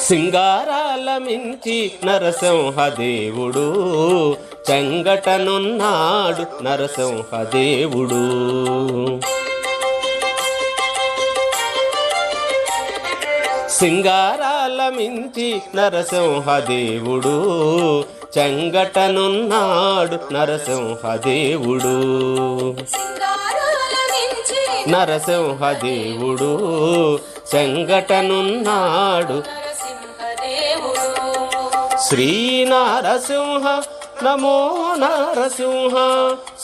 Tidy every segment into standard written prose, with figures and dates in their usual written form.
సింగారాల మించి నరసింహదేవుడు చెంగటనున్నాడు నరసింహదేవుడు. సింగారాల మించి నరసింహదేవుడు చెంగటనున్నాడు నరసింహదేవుడు. నరసింహదేవుడు చెంగటనున్నాడు. శ్రీ నరసింహ నమో నరసింహ,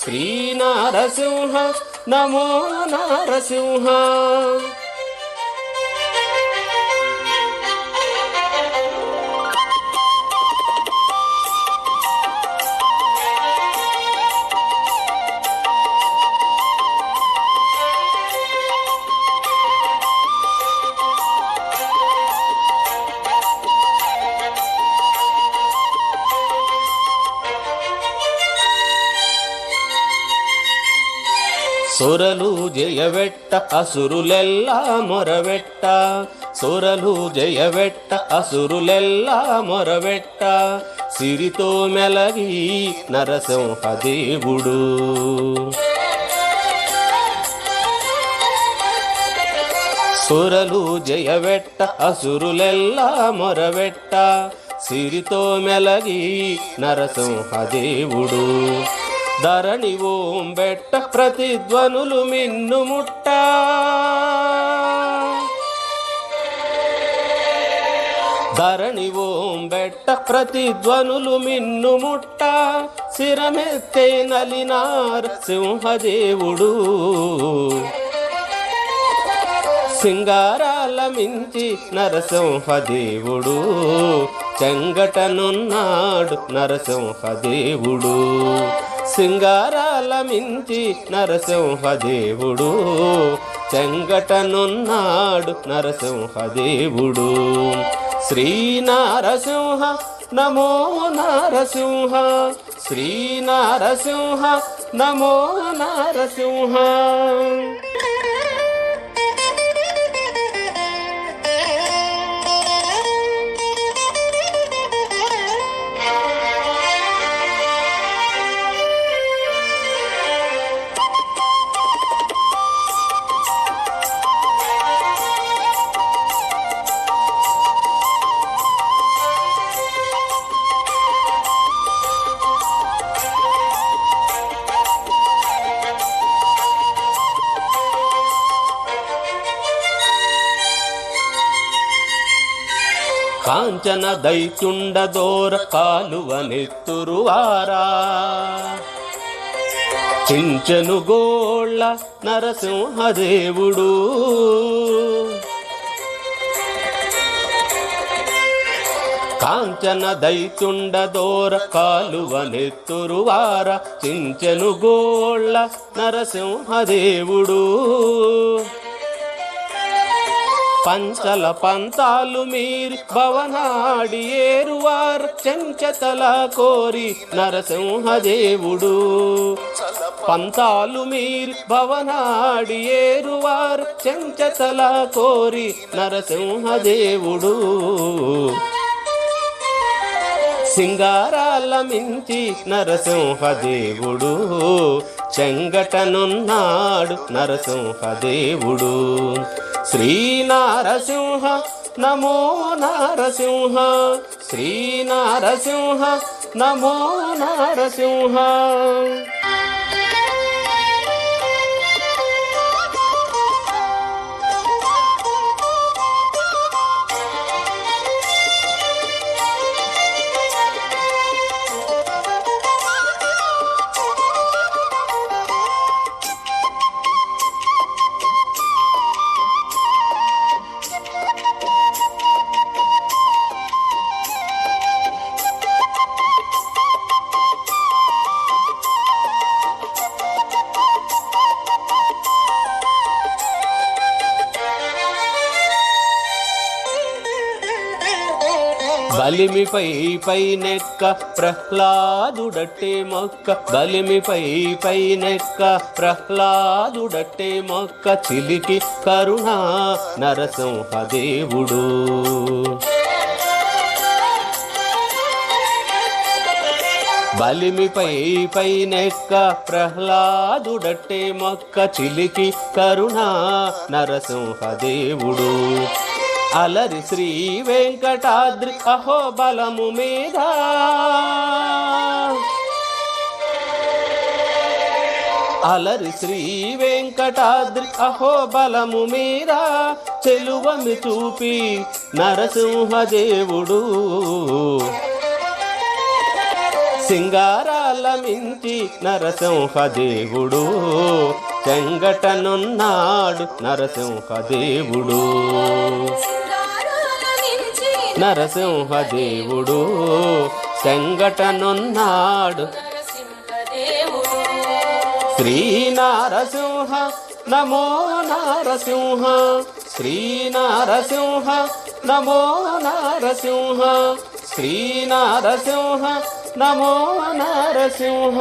శ్రీ నరసింహ నమో నరసింహ. సొరలు జయవెట్ట అసురులెల్లా మొరవెట్ట, సొరలు జయవెట్ట అసురులెల్లా మొరవెట్ట, సిరితో మెలగి నరసింహదేవుడు. సొరలు జయవెట్ట అసురులెల్లా మొరవెట్ట, సిరితో మెలగి నరసింహదేవుడు. ధరణి ఓం బెట్ట ప్రతిధ్వనులు మిన్నుముట్ట, ధరణి ఓం బెట్ట ప్రతిధ్వనులు మిన్నుముట్ట, శిరమెత్తే నలినార సింహదేవుడు. సింగారాల మించి నరసింహదేవుడు చెంగటనున్నాడు నరసింహదేవుడు. సింగారాల మించి నరసింహదేవుడు చెంగటనున్నాడు నరసింహదేవుడు. శ్రీ నరసింహ నమో నరసింహ, శ్రీ నరసింహ నమో నరసింహ. కాంచన దైత్యుండ దోర కాలువనెత్తురువారా, చించను గోళ్ళ నరసింహదేవుడు. కాంచన దైత్యుండ దోర కాలువనెత్తురువార, చించను గోళ్ళ నరసింహదేవుడు. పంచల పంతాలు మీరి భవనాడి ఏరువారు చెంచతల కోరి నరసింహదేవుడు. పంతాలు మీరి భవనాడి ఏరువారు చెంచతల కోరి నరసింహదేవుడు. సింగారాల మించి నరసింహదేవుడు చెంగటనున్నాడు నరసింహదేవుడు. శ్రీ నరసింహ నమో నరసింహ, శ్రీ నరసింహ నమో నరసింహ. బలిమిపై పైనెక్క ప్రహ్లాదుడట్టే మొక్క, బలిమిపై పైనెక్క ప్రహ్లాదుడట్టే మొక్క, చిలికి కరుణా నరసింహదేవుడు. బలిమిపై పైనెక్క ప్రహ్లాదుడట్టే మొక్క చిలికి కరుణా నరసింహదేవుడు అలరి శ్రీ వెంకటాద్రి అహోబలము మీద అలరి శ్రీ వెంకటాద్రి అహోబలము మీద చెలువమి చూపి నరసింహదేవుడు సింగారాల మించి నరసింహదేవుడు చెంగటనున్నాడు నరసింహదేవుడు నరసింహదేవుడు చెంగటనున్నాడు శ్రీ నారసింహ నమో నారసింహ శ్రీ నారసింహ నమో నారసింహ శ్రీ నారసింహ నమో నారసింహ